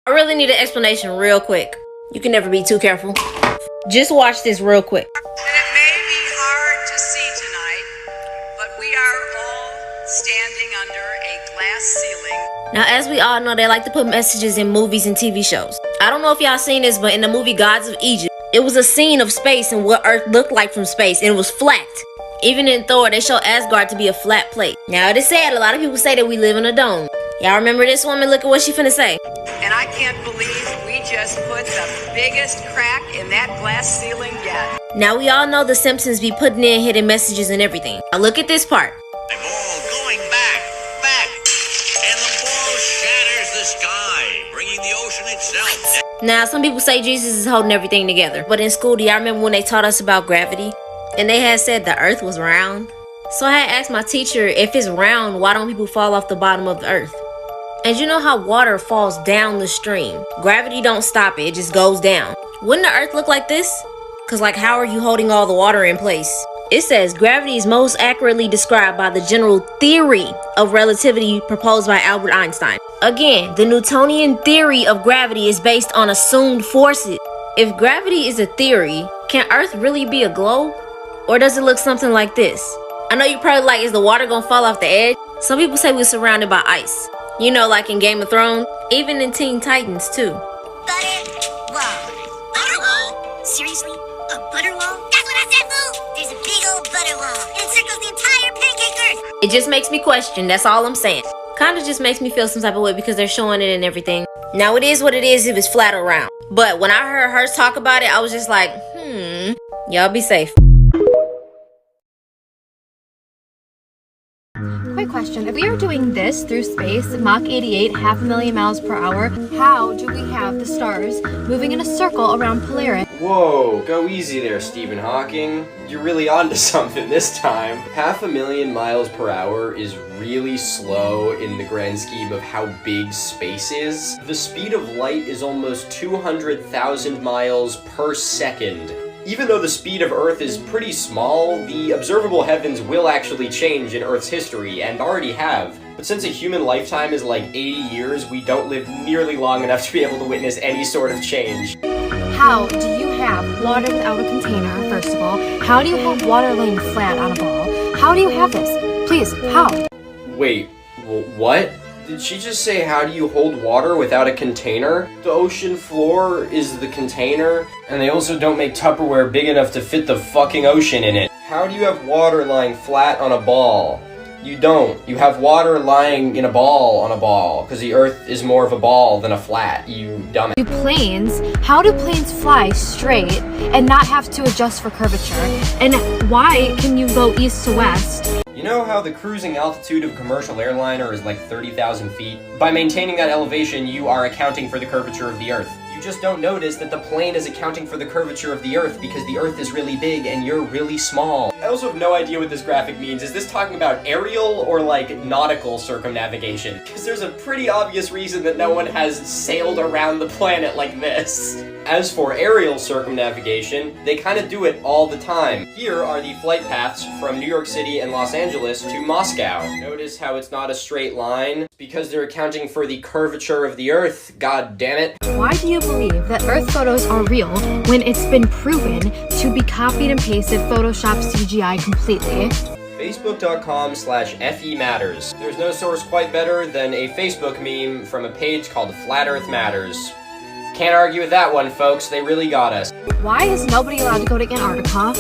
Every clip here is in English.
I really need an explanation real quick. You can never be too careful. Just watch this real quick. And it may be hard to see tonight, but we are all standing under a glass ceiling. Now, as we all know, they like to put messages in movies and TV shows. I don't know if y'all seen this, but in the movie Gods of Egypt, it was a scene of space and what Earth looked like from space, and it was flat. Even in Thor, they show Asgard to be a flat plate. Now, it is sad, a lot of people say that we live in a dome. Y'all remember this woman? Look at what she finna say. And I can't believe we just put the biggest crack in that glass ceiling yet. Now, we all know the Simpsons be putting in hidden messages and everything. Now, look at this part. The ball going back, and the ball shatters the sky, bringing the ocean itself. Now, some people say Jesus is holding everything together. But in school, do y'all remember when they taught us about gravity? And they had said the earth was round? So I had asked my teacher, if it's round, why don't people fall off the bottom of the earth? And you know how water falls down the stream? Gravity don't stop it, it just goes down. Wouldn't the earth look like this? Cause like, how are you holding all the water in place? It says gravity is most accurately described by the general theory of relativity proposed by Albert Einstein. Again, the Newtonian theory of gravity is based on assumed forces. If gravity is a theory, can Earth really be a globe? Or does it look something like this? I know you're probably like, is the water gonna fall off the edge? Some people say we're surrounded by ice. You know, like in Game of Thrones, even in Teen Titans too. Butter wall. Butter wall? Seriously? A butter wall? That's what I said, fool! There's a big old butter wall. It circles the entire pancake earth. It just makes me question, that's all I'm saying. Kinda just makes me feel some type of way because they're showing it and everything. Now it is what it is if it's flat or round. But when I heard her talk about it, I was just like, y'all be safe. Quick question. If we are doing this through space, Mach 88, 500,000 miles per hour, how do we have the stars moving in a circle around Polaris? Whoa, go easy there, Stephen Hawking. You're really onto something this time. 500,000 miles per hour is really slow in the grand scheme of how big space is. The speed of light is almost 200,000 miles per second. Even though the speed of Earth is pretty small, the observable heavens will actually change in Earth's history, and already have. But since a human lifetime is like 80 years, we don't live nearly long enough to be able to witness any sort of change. How do you have water without a container, first of all? How do you have water laying flat on a ball? How do you have this? Please, how? Wait, what? Did she just say, how do you hold water without a container? The ocean floor is the container, and they also don't make Tupperware big enough to fit the fucking ocean in it. How do you have water lying flat on a ball? You don't. You have water lying in a ball on a ball, because the earth is more of a ball than a flat, you dumbass. How do planes fly straight and not have to adjust for curvature? And why can you go east to west? You know how the cruising altitude of a commercial airliner is like 30,000 feet? By maintaining that elevation, you are accounting for the curvature of the Earth. You just don't notice that the plane is accounting for the curvature of the Earth because the Earth is really big and you're really small. I also have no idea what this graphic means. Is this talking about aerial or like nautical circumnavigation? Because there's a pretty obvious reason that no one has sailed around the planet like this. As for aerial circumnavigation, they kind of do it all the time. Here are the flight paths from New York City and Los Angeles to Moscow. Notice how it's not a straight line? Because they're accounting for the curvature of the Earth, god damn it. Why do you believe that Earth photos are real when it's been proven to be copied and pasted Photoshop CGI completely? Facebook.com/FEMatters. There's no source quite better than a Facebook meme from a page called Flat Earth Matters. Can't argue with that one, folks. They really got us. Why is nobody allowed to go to Antarctica?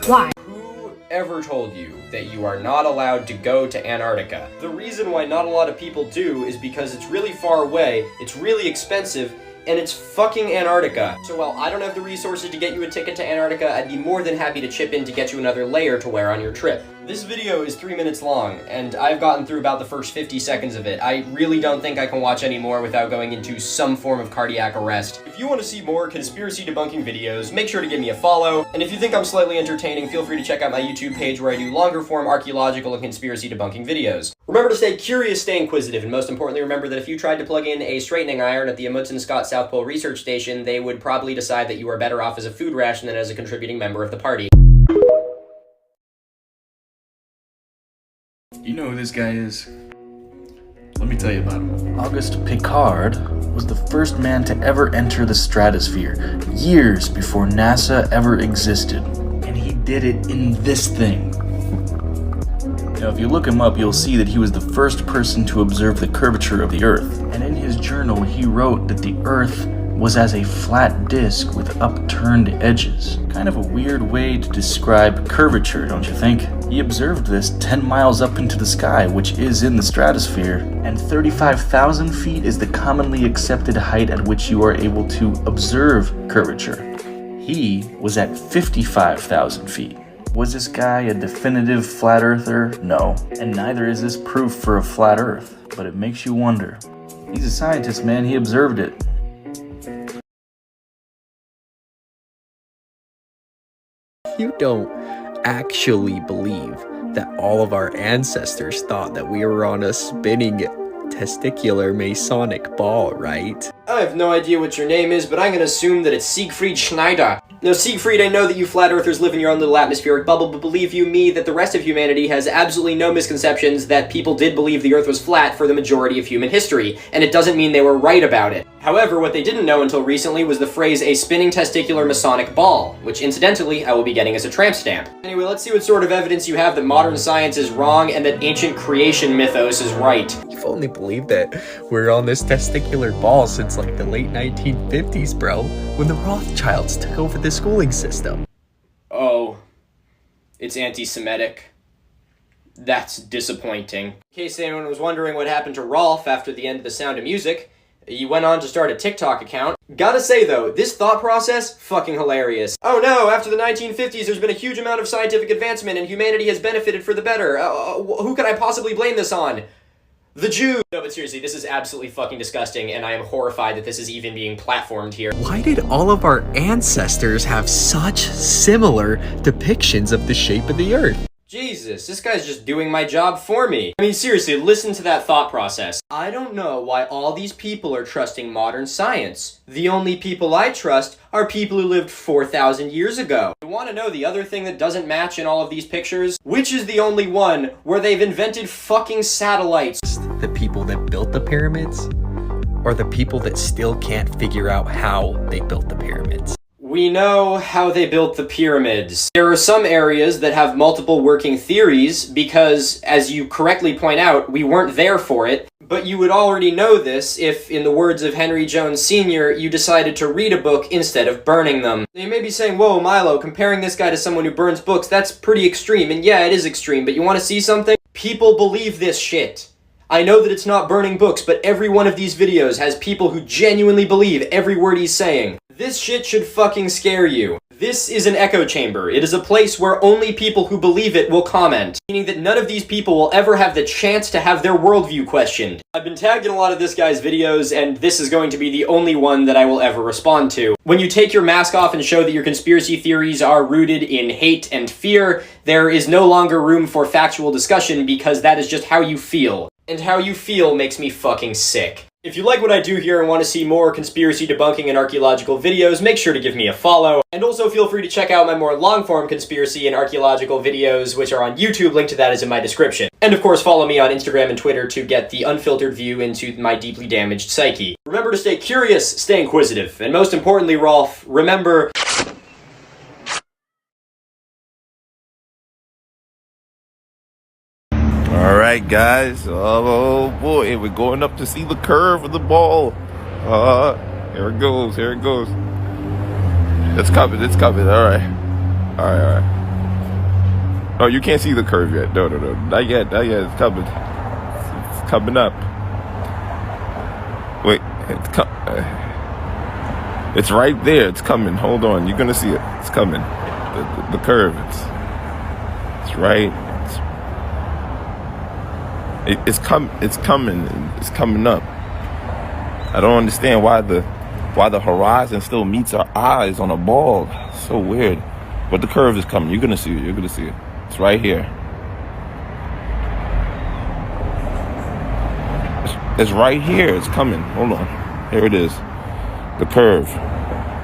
Why? Who ever told you that you are not allowed to go to Antarctica? The reason why not a lot of people do is because it's really far away, it's really expensive, and it's fucking Antarctica. So while I don't have the resources to get you a ticket to Antarctica, I'd be more than happy to chip in to get you another layer to wear on your trip. This video is 3 minutes long, and I've gotten through about the first 50 seconds of it. I really don't think I can watch any more without going into some form of cardiac arrest. If you want to see more conspiracy debunking videos, make sure to give me a follow, and if you think I'm slightly entertaining, feel free to check out my YouTube page where I do longer form archaeological and conspiracy debunking videos. Remember to stay curious, stay inquisitive, and most importantly, remember that if you tried to plug in a straightening iron at the Amundsen Scott South Pole Research Station, they would probably decide that you are better off as a food ration than as a contributing member of the party. You know who this guy is? Let me tell you about him. Auguste Piccard was the first man to ever enter the stratosphere, years before NASA ever existed. And he did it in this thing. Now, if you look him up, you'll see that he was the first person to observe the curvature of the Earth. And in his journal, he wrote that the Earth was as a flat disc with upturned edges. Kind of a weird way to describe curvature, don't you think? He observed this 10 miles up into the sky, which is in the stratosphere, and 35,000 feet is the commonly accepted height at which you are able to observe curvature. He was at 55,000 feet. Was this guy a definitive flat earther? No. And neither is this proof for a flat earth, but it makes you wonder. He's a scientist, man. He observed it. You don't actually believe that all of our ancestors thought that we were on a spinning testicular Masonic ball, right? I have no idea what your name is, but I'm gonna assume that it's Siegfried Schneider. Now, Siegfried, I know that you flat earthers live in your own little atmospheric bubble, but believe you me that the rest of humanity has absolutely no misconceptions that people did believe the Earth was flat for the majority of human history, and it doesn't mean they were right about it. However, what they didn't know until recently was the phrase a spinning testicular Masonic ball, which incidentally I will be getting as a tramp stamp. Anyway, let's see what sort of evidence you have that modern science is wrong and that ancient creation mythos is right. You've only believed that we're on this testicular ball since like the late 1950s, bro, when the Rothschilds took over the schooling system. Oh, it's anti-Semitic. That's disappointing. In case anyone was wondering what happened to Rolf after the end of The Sound of Music, he went on to start a TikTok account. Gotta say though, this thought process, fucking hilarious. Oh no, after the 1950s there's been a huge amount of scientific advancement and humanity has benefited for the better. Who could I possibly blame this on? The Jews! No, but seriously, this is absolutely fucking disgusting, and I am horrified that this is even being platformed here. Why did all of our ancestors have such similar depictions of the shape of the Earth? Jesus, this guy's just doing my job for me. I mean, seriously, listen to that thought process. I don't know why all these people are trusting modern science. The only people I trust are people who lived 4,000 years ago. You want to know the other thing that doesn't match in all of these pictures? Which is the only one where they've invented fucking satellites? The people that built the pyramids, or the people that still can't figure out how they built the pyramids? We know how they built the pyramids. There are some areas that have multiple working theories because, as you correctly point out, we weren't there for it. But you would already know this if, in the words of Henry Jones Sr., you decided to read a book instead of burning them. You may be saying, whoa, Milo, comparing this guy to someone who burns books, that's pretty extreme. And yeah, it is extreme, but you want to see something? People believe this shit. I know that it's not burning books, but every one of these videos has people who genuinely believe every word he's saying. This shit should fucking scare you. This is an echo chamber. It is a place where only people who believe it will comment, meaning that none of these people will ever have the chance to have their worldview questioned. I've been tagged in a lot of this guy's videos, and this is going to be the only one that I will ever respond to. When you take your mask off and show that your conspiracy theories are rooted in hate and fear, there is no longer room for factual discussion because that is just how you feel. And how you feel makes me fucking sick. If you like what I do here and want to see more conspiracy debunking and archaeological videos, make sure to give me a follow. And also feel free to check out my more long-form conspiracy and archaeological videos, which are on YouTube. Link to that is in my description. And of course, follow me on Instagram and Twitter to get the unfiltered view into my deeply damaged psyche. Remember to stay curious, stay inquisitive, and most importantly, Rolf, remember... Alright guys, oh boy, we're going up to see the curve of the ball. Here it goes, here it goes. It's coming, alright. Oh, you can't see the curve yet. No, not yet, it's coming. It's coming up. Wait, it's right there, it's coming, hold on, you're gonna see it. It's coming, the curve, it's right. It's coming up. I don't understand why the horizon still meets our eyes on a ball. So weird. But the curve is coming. You're gonna see it. It's right here. It's right here. It's coming. Hold on. Here it is. The curve.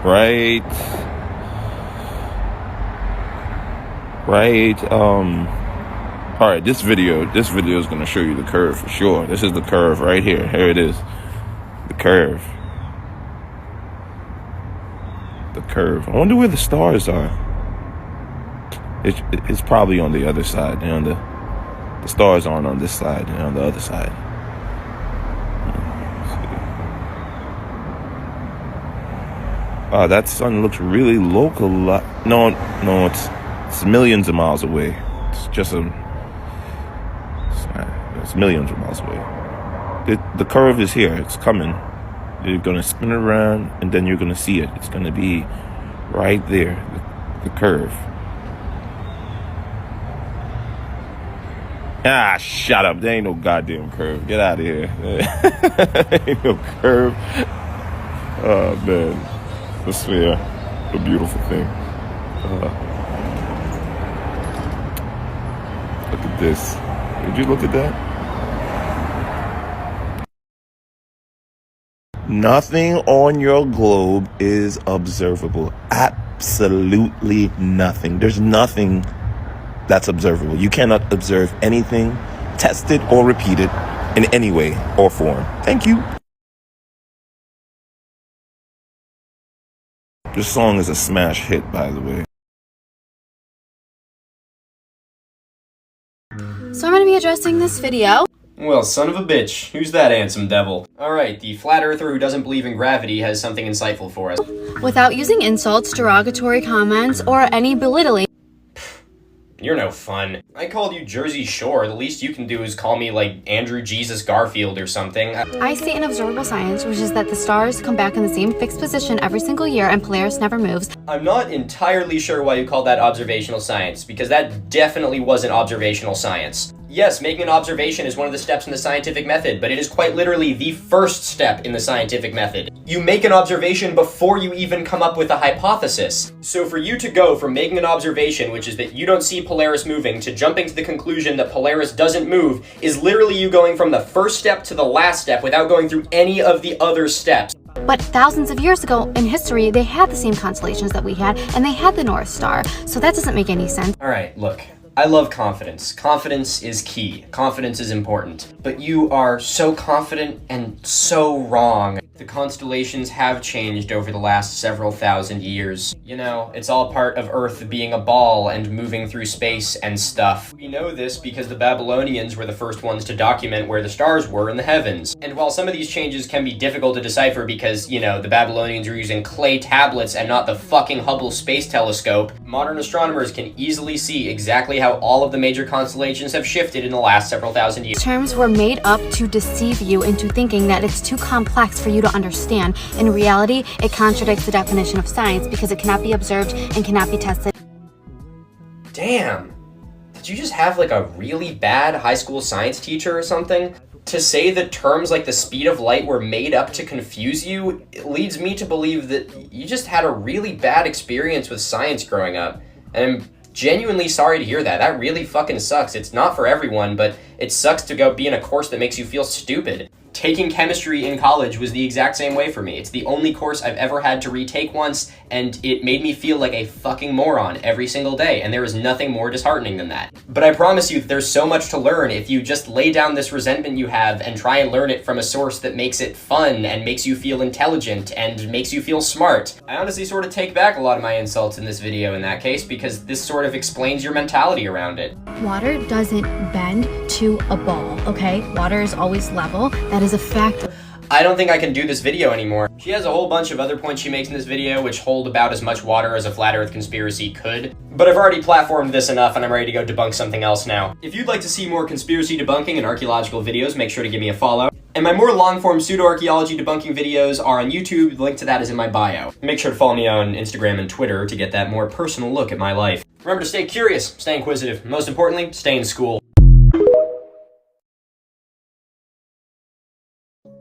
Right. All right, this video is gonna show you the curve for sure. This is the curve right here. Here it is, the curve. The curve. I wonder where the stars are. It's probably on the other side. You know, the stars aren't on this side. They're on the other side. That sun looks really local. No, it's millions of miles away. It's millions of miles away. The curve is here. It's coming. You're gonna spin around, and then you're gonna see it. It's gonna be right there, the curve. Ah, shut up. There ain't no goddamn curve. Get out of here. There ain't no curve. Oh, man. I swear, a beautiful thing. Look at this. Did you look at that? Nothing on your globe is observable. Absolutely nothing. There's nothing that's observable. You cannot observe anything, test it or repeat it in any way or form. Thank you. This song is a smash hit, by the way. So I'm going to be addressing this video. Well, son of a bitch, who's that handsome devil? Alright, the flat earther who doesn't believe in gravity has something insightful for us. Without using insults, derogatory comments, or any belittling. You're no fun. I called you Jersey Shore. The least you can do is call me, like, Andrew Jesus Garfield or something. I state an observable science, which is that the stars come back in the same fixed position every single year and Polaris never moves. I'm not entirely sure why you call that observational science, because that definitely wasn't observational science. Yes, making an observation is one of the steps in the scientific method, but it is quite literally the first step in the scientific method. You make an observation before you even come up with a hypothesis. So for you to go from making an observation, which is that you don't see Polaris moving, to jumping to the conclusion that Polaris doesn't move, is literally you going from the first step to the last step without going through any of the other steps. But thousands of years ago in history, they had the same constellations that we had, and they had the North Star. So that doesn't make any sense. Alright, look. I love confidence. Confidence is key. Confidence is important. But you are so confident and so wrong. The constellations have changed over the last several thousand years. You know, it's all part of Earth being a ball and moving through space and stuff. We know this because the Babylonians were the first ones to document where the stars were in the heavens. And while some of these changes can be difficult to decipher because, you know, the Babylonians were using clay tablets and not the fucking Hubble Space Telescope, modern astronomers can easily see exactly how all of the major constellations have shifted in the last several thousand years. Terms were made up to deceive you into thinking that it's too complex for you to understand. In reality, it contradicts the definition of science because it cannot be observed and cannot be tested. Damn. Did you just have like a really bad high school science teacher or something? To say that terms like the speed of light were made up to confuse you, it leads me to believe that you just had a really bad experience with science growing up. And I'm genuinely sorry to hear that. That really fucking sucks. It's not for everyone, but it sucks to go be in a course that makes you feel stupid. Taking chemistry in college was the exact same way for me. It's the only course I've ever had to retake once, and it made me feel like a fucking moron every single day, and there is nothing more disheartening than that. But I promise you, there's so much to learn if you just lay down this resentment you have and try and learn it from a source that makes it fun and makes you feel intelligent and makes you feel smart. I honestly sort of take back a lot of my insults in this video in that case, because this sort of explains your mentality around it. Water doesn't bend to a ball, okay? Water is always level. That is a fact. I don't think I can do this video anymore. She has a whole bunch of other points she makes in this video which hold about as much water as a flat earth conspiracy could. But I've already platformed this enough and I'm ready to go debunk something else now. If you'd like to see more conspiracy debunking and archaeological videos, make sure to give me a follow. And my more long-form pseudo-archaeology debunking videos are on YouTube. The link to that is in my bio. Make sure to follow me on Instagram and Twitter to get that more personal look at my life. Remember to stay curious, stay inquisitive, and most importantly, stay in school.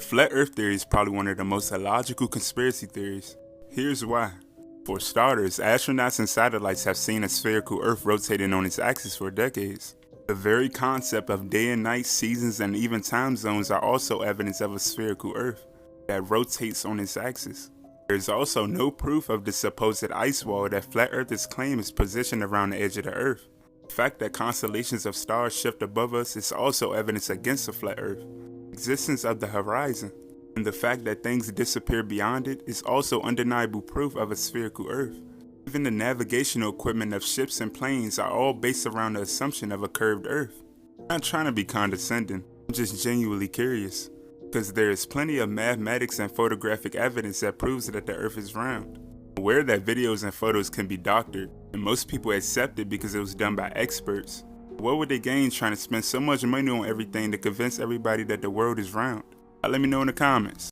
Flat Earth theory is probably one of the most illogical conspiracy theories. Here's why. For starters, astronauts and satellites have seen a spherical Earth rotating on its axis for decades. The very concept of day and night, seasons, and even time zones are also evidence of a spherical Earth that rotates on its axis. There's also no proof of the supposed ice wall that flat earthers claim is positioned around the edge of the Earth. The fact that constellations of stars shift above us is also evidence against a flat Earth. The existence of the horizon and the fact that things disappear beyond it is also undeniable proof of a spherical Earth. Even the navigational equipment of ships and planes are all based around the assumption of a curved Earth. I'm not trying to be condescending, I'm just genuinely curious, because there is plenty of mathematics and photographic evidence that proves that the Earth is round. I'm aware that videos and photos can be doctored, and most people accept it because it was done by experts. What would they gain trying to spend so much money on everything to convince everybody that the world is round? Let me know in the comments.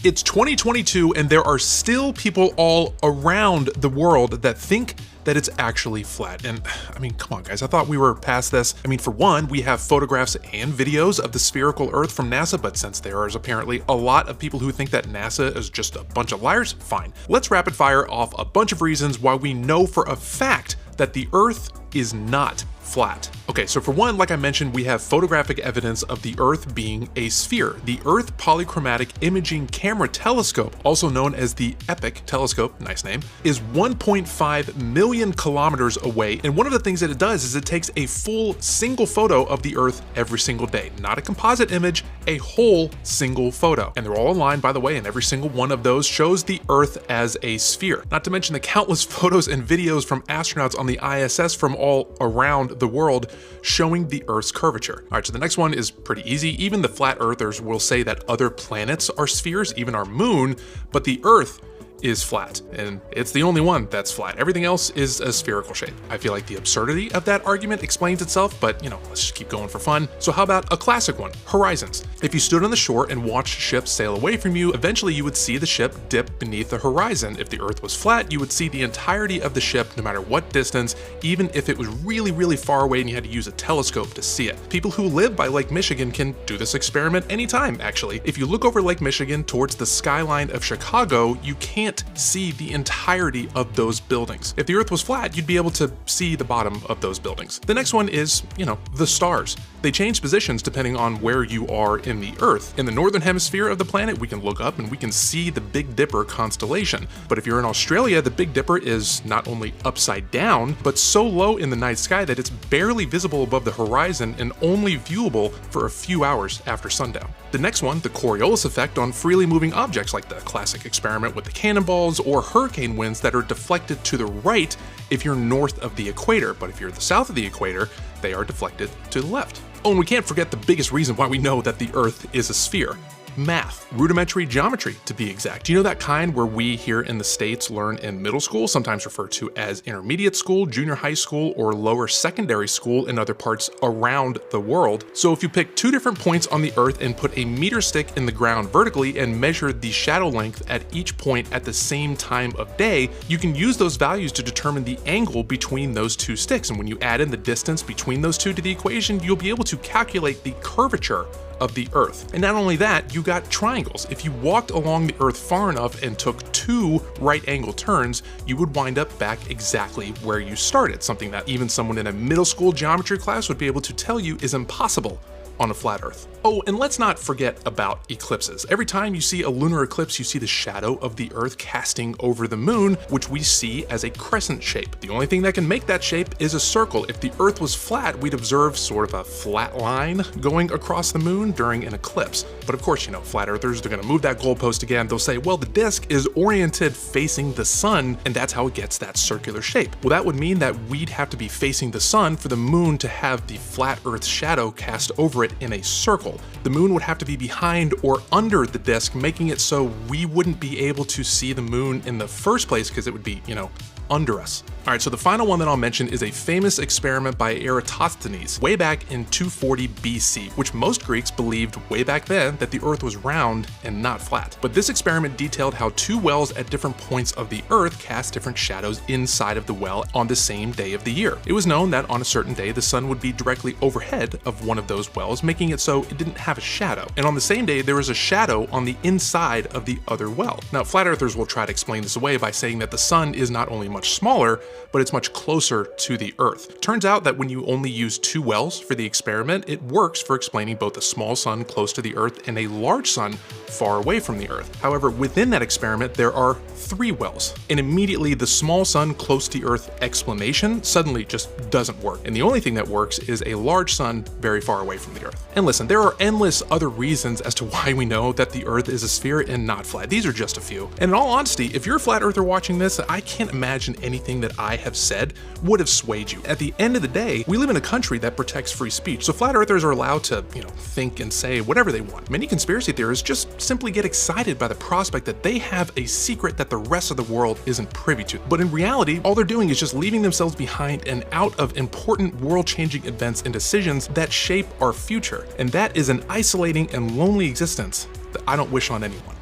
It's 2022 and there are still people all around the world that think that it's actually flat. And I mean, come on guys, I thought we were past this. I mean, for one, we have photographs and videos of the spherical Earth from NASA, but since there is apparently a lot of people who think that NASA is just a bunch of liars, fine. Let's rapid fire off a bunch of reasons why we know for a fact that the Earth is not flat. Okay, so for one, like I mentioned, we have photographic evidence of the Earth being a sphere. The Earth Polychromatic Imaging Camera Telescope, also known as the EPIC telescope, nice name, is 1.5 million kilometers away. And one of the things that it does is it takes a full single photo of the Earth every single day. Not a composite image, a whole single photo. And they're all aligned, by the way, and every single one of those shows the Earth as a sphere. Not to mention the countless photos and videos from astronauts on the ISS from all around the world showing the Earth's curvature. All right, so the next one is pretty easy. Even the flat earthers will say that other planets are spheres, even our moon, but the Earth is flat, and it's the only one that's flat. Everything else is a spherical shape. I feel like the absurdity of that argument explains itself, but you know, let's just keep going for fun. So how about a classic one, horizons? If you stood on the shore and watched ships sail away from you, eventually you would see the ship dip beneath the horizon. If the Earth was flat, you would see the entirety of the ship no matter what distance, even if it was really, really far away and you had to use a telescope to see it. People who live by Lake Michigan can do this experiment anytime, actually. If you look over Lake Michigan towards the skyline of Chicago, you can't see the entirety of those buildings. If the Earth was flat, you'd be able to see the bottom of those buildings. The next one is, you know, the stars. They change positions depending on where you are in the Earth. In the northern hemisphere of the planet, we can look up and we can see the Big Dipper constellation. But if you're in Australia, the Big Dipper is not only upside down, but so low in the night sky that it's barely visible above the horizon and only viewable for a few hours after sundown. The next one, the Coriolis effect on freely moving objects, like the classic experiment with the cannonballs or hurricane winds that are deflected to the right if you're north of the equator, but if you're the south of the equator, they are deflected to the left. Oh, and we can't forget the biggest reason why we know that the Earth is a sphere. Math, rudimentary geometry to be exact. You know that kind where we here in the States learn in middle school, sometimes referred to as intermediate school, junior high school, or lower secondary school in other parts around the world. So if you pick two different points on the Earth and put a meter stick in the ground vertically and measure the shadow length at each point at the same time of day, you can use those values to determine the angle between those two sticks. And when you add in the distance between those two to the equation, you'll be able to calculate the curvature of the Earth. And not only that, you got triangles. If you walked along the Earth far enough and took two right angle turns, you would wind up back exactly where you started, something that even someone in a middle school geometry class would be able to tell you is impossible on a flat Earth. Oh, and let's not forget about eclipses. Every time you see a lunar eclipse, you see the shadow of the Earth casting over the moon, which we see as a crescent shape. The only thing that can make that shape is a circle. If the Earth was flat, we'd observe sort of a flat line going across the moon during an eclipse. But of course, you know, flat earthers, they're gonna move that goalpost again. They'll say, well, the disk is oriented facing the sun, and that's how it gets that circular shape. Well, that would mean that we'd have to be facing the sun for the moon to have the flat Earth shadow cast over it in a circle. The moon would have to be behind or under the disk, making it so we wouldn't be able to see the moon in the first place because it would be, you know, under us. All right, so the final one that I'll mention is a famous experiment by Eratosthenes way back in 240 BC, which most Greeks believed way back then that the Earth was round and not flat. But this experiment detailed how two wells at different points of the Earth cast different shadows inside of the well on the same day of the year. It was known that on a certain day, the sun would be directly overhead of one of those wells, making it so it didn't have a shadow. And on the same day, there was a shadow on the inside of the other well. Now, flat earthers will try to explain this away by saying that the sun is not only much smaller, but it's much closer to the Earth. Turns out that when you only use 2 wells for the experiment, it works for explaining both a small sun close to the Earth and a large sun far away from the Earth. However, within that experiment, there are 3 wells, and immediately the small sun close to Earth explanation suddenly just doesn't work. And the only thing that works is a large sun very far away from the Earth. And listen, there are endless other reasons as to why we know that the Earth is a sphere and not flat. These are just a few. And in all honesty, if you're a flat earther watching this, I can't imagine anything that I have said would have swayed you. At the end of the day, we live in a country that protects free speech, so flat earthers are allowed to, think and say whatever they want. Many conspiracy theorists just simply get excited by the prospect that they have a secret that the rest of the world isn't privy to. But in reality, all they're doing is just leaving themselves behind and out of important world-changing events and decisions that shape our future. And that is an isolating and lonely existence that I don't wish on anyone.